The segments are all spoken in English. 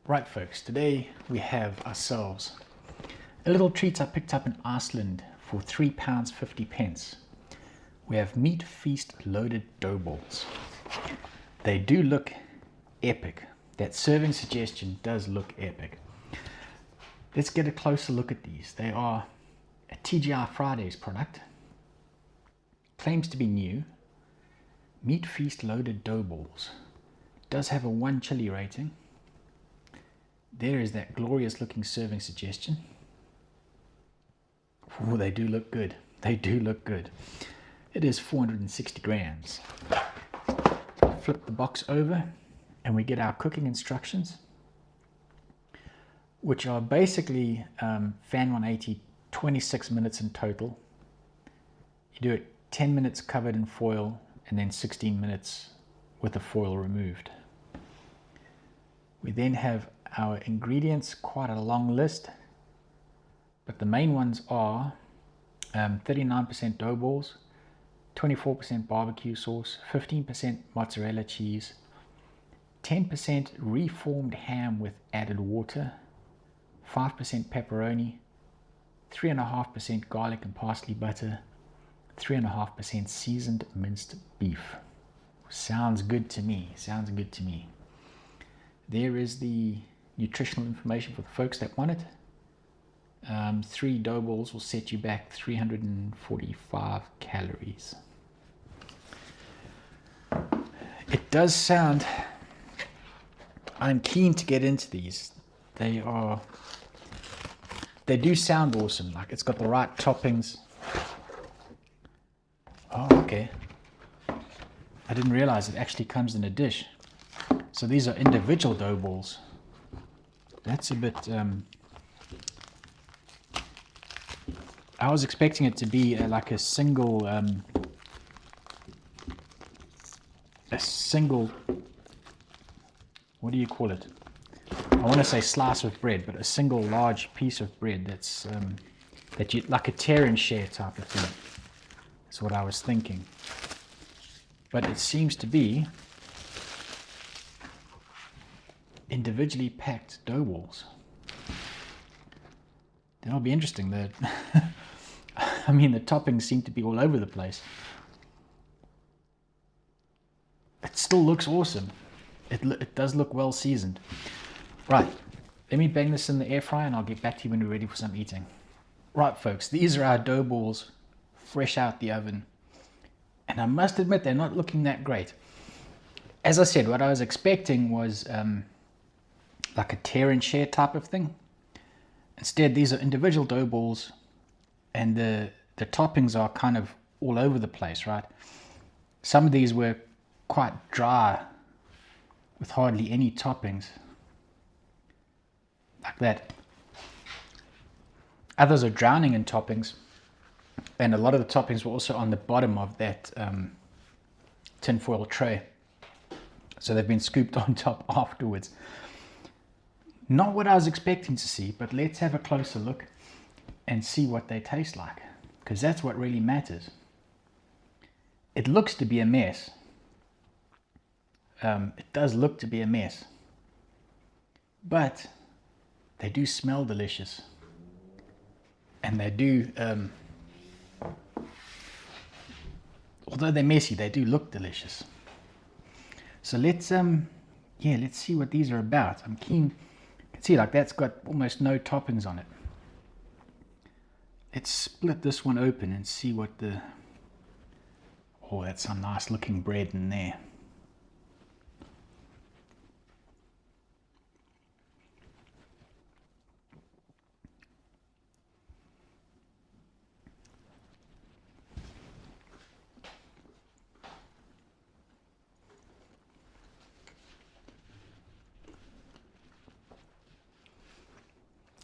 Right folks, today we have ourselves a little treat I picked up in Iceland for £3.50. We have meat feast loaded doughballs. They do look epic. That serving suggestion does look epic. Let's get a closer look at these. They are a TGI Fridays product. Claims to be new. Meat feast loaded doughballs. Does have a 1 chili rating. There is that glorious looking serving suggestion. Oh, they do look good. They do look good. It is 460 grams. Flip the box over and we get our cooking instructions, which are basically fan 180, 26 minutes in total. You do it 10 minutes covered in foil and then 16 minutes with the foil removed. We then have our ingredients, quite a long list, but the main ones are 39% dough balls, 24% barbecue sauce, 15% mozzarella cheese, 10% reformed ham with added water, 5% pepperoni, 3.5% garlic and parsley butter, 3.5% seasoned minced beef. Sounds good to me. Sounds good to me. There is the nutritional information for the folks that want it. 3 dough balls will set you back 345 calories. It does sound, I'm keen to get into these. They do sound awesome. Like, it's got the right toppings. Oh, okay. I didn't realize it actually comes in a dish. So these are individual dough balls. That's a bit, I was expecting it to be like a single, what do you call it? I want to say slice of bread, but a single large piece of bread that's, that you, like a tear and share type of thing. That's what I was thinking. But it seems to be individually packed dough balls. That'll be interesting. I mean, the toppings seem to be all over the place. It still looks awesome. It does look well seasoned. Right, let me bang this in the air fryer and I'll get back to you when we're ready for some eating. Right folks, these are our dough balls fresh out the oven. And I must admit, they're not looking that great. As I said, what I was expecting was like a tear and share type of thing. Instead, these are individual dough balls, and the toppings are kind of all over the place, right? Some of these were quite dry with hardly any toppings, like that. Others are drowning in toppings, and a lot of the toppings were also on the bottom of that tinfoil tray, so they've been scooped on top afterwards. Not what I was expecting to see, but let's have a closer look and see what they taste like, because that's what really matters. It looks to be a mess. It does look to be a mess, but they do smell delicious, and they do, although they're messy, they do look delicious. So let's see what these are about. I'm keen. See, like, that's got almost no toppings on it. Let's split this one open and see what the, oh, that's some nice looking bread in there.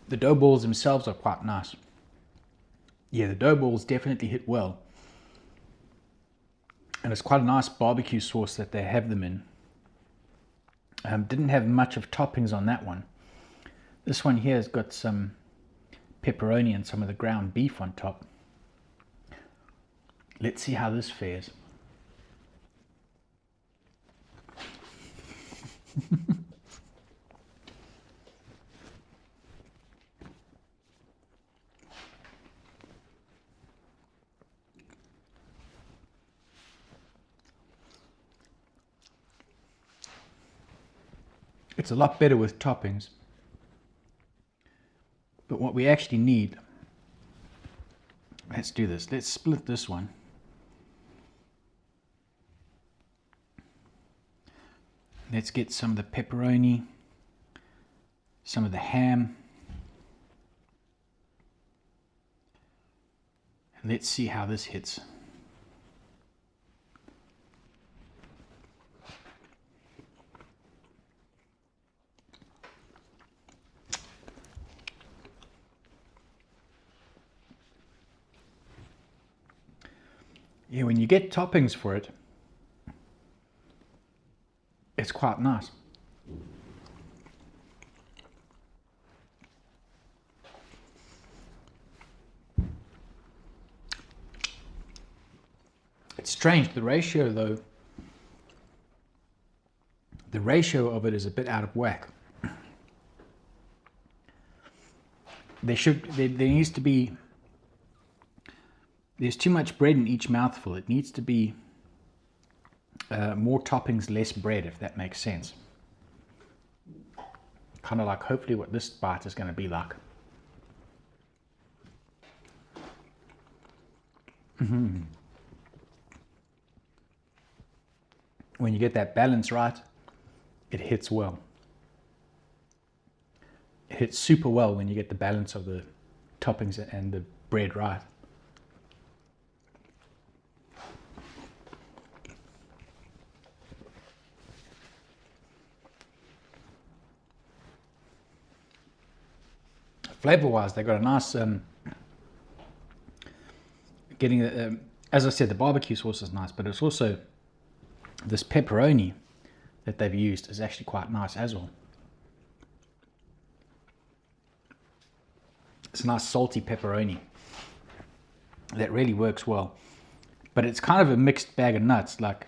The dough balls themselves are quite nice. Yeah, the dough balls definitely hit well. And it's quite a nice barbecue sauce that they have them in. Didn't have much of toppings on that one. This one here has got some pepperoni and some of the ground beef on top. Let's see how this fares. It's a lot better with toppings. But what we actually need, let's do this. Let's split this one. Let's get some of the pepperoni, some of the ham. Let's see how this hits. Yeah, when you get toppings for it, it's quite nice. It's strange, the ratio though, the ratio of it is a bit out of whack. There needs to be, there's too much bread in each mouthful. It needs to be more toppings, less bread, if that makes sense. Kind of like hopefully what this bite is going to be like. When you get that balance right, it hits well. It hits super well when you get the balance of the toppings and the bread right. Flavor-wise, they got a nice, as I said, the barbecue sauce is nice, but it's also this pepperoni that they've used is actually quite nice as well. It's a nice salty pepperoni that really works well, but it's kind of a mixed bag of nuts. Like,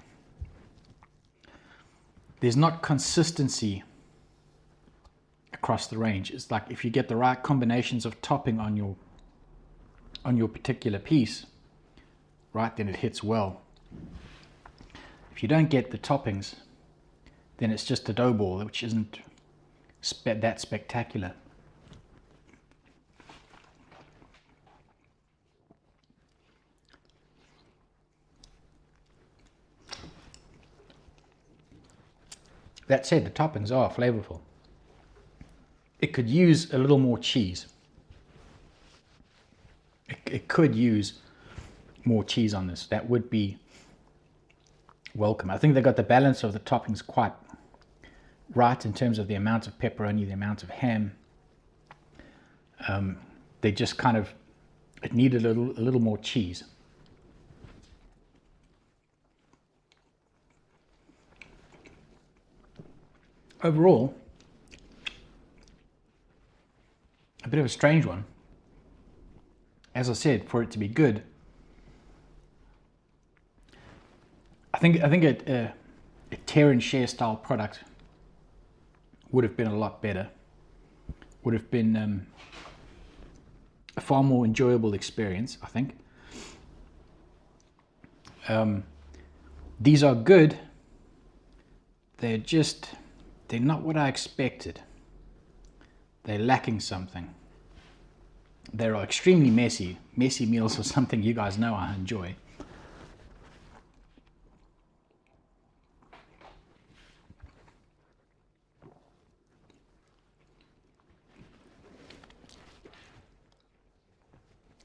there's not consistency across the range. It's like if you get the right combinations of topping on your particular piece, right, then it hits well. If you don't get the toppings, then it's just a dough ball, which isn't that spectacular. That said, the toppings are flavorful. It could use a little more cheese. It could use more cheese on this. That would be welcome. I think they got the balance of the toppings quite right in terms of the amount of pepperoni, the amount of ham. They just kind of, it needed a little more cheese. Overall, a bit of a strange one. As I said, for it to be good, I think a tear and share style product would have been a lot better. Would have been a far more enjoyable experience, I think. These are good. They're not what I expected. They're lacking something. They are extremely messy. Messy meals are something you guys know I enjoy.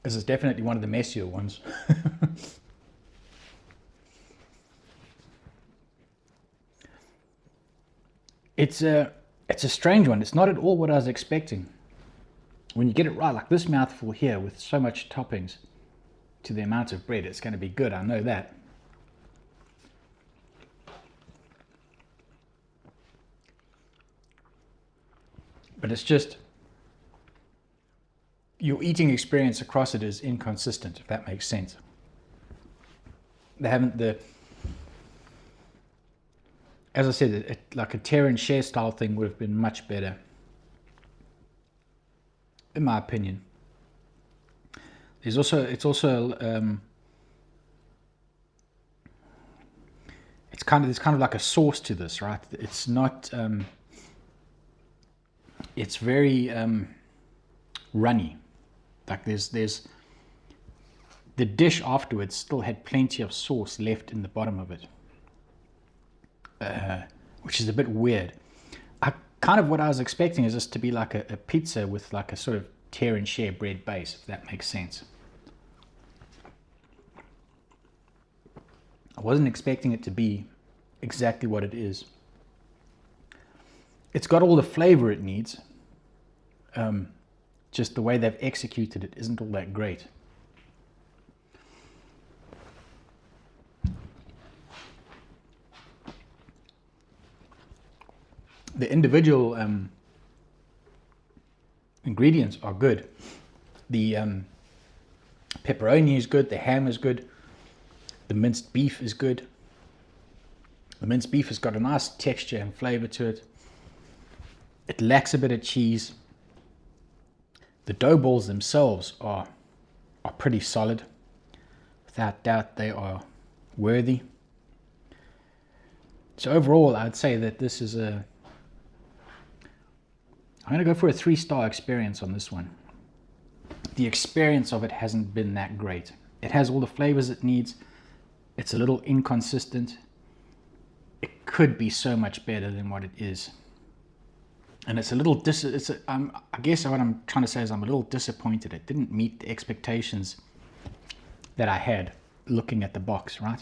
This is definitely one of the messier ones. It's a strange one. It's not at all what I was expecting. When you get it right, like this mouthful here with so much toppings to the amount of bread, it's going to be good. I know that. But it's just, your eating experience across it is inconsistent, if that makes sense. They haven't as I said, like a tear and share style thing would have been much better, in my opinion. It's also there's kind of like a sauce to this, right? It's not it's very runny. Like there's the dish afterwards still had plenty of sauce left in the bottom of it, which is a bit weird. Kind of what I was expecting is this to be like a pizza with like a sort of tear and share bread base, if that makes sense. I wasn't expecting it to be exactly what it is. It's got all the flavor it needs. Just the way they've executed it isn't all that great. The individual ingredients are good. The pepperoni is good, the ham is good, the minced beef is good. The minced beef has got a nice texture and flavor to it. It lacks a bit of cheese. The dough balls themselves are pretty solid. Without doubt, they are worthy. So overall, I'd say that this is I'm going to go for a 3-star experience on this one. The experience of it hasn't been that great. It has all the flavors it needs. It's a little inconsistent. It could be so much better than what it is. And it's a little, I guess what I'm trying to say is I'm a little disappointed. It didn't meet the expectations that I had looking at the box, right?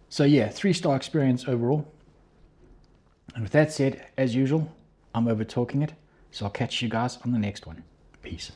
So yeah, 3-star experience overall. And with that said, as usual, I'm over talking it. So I'll catch you guys on the next one. Peace.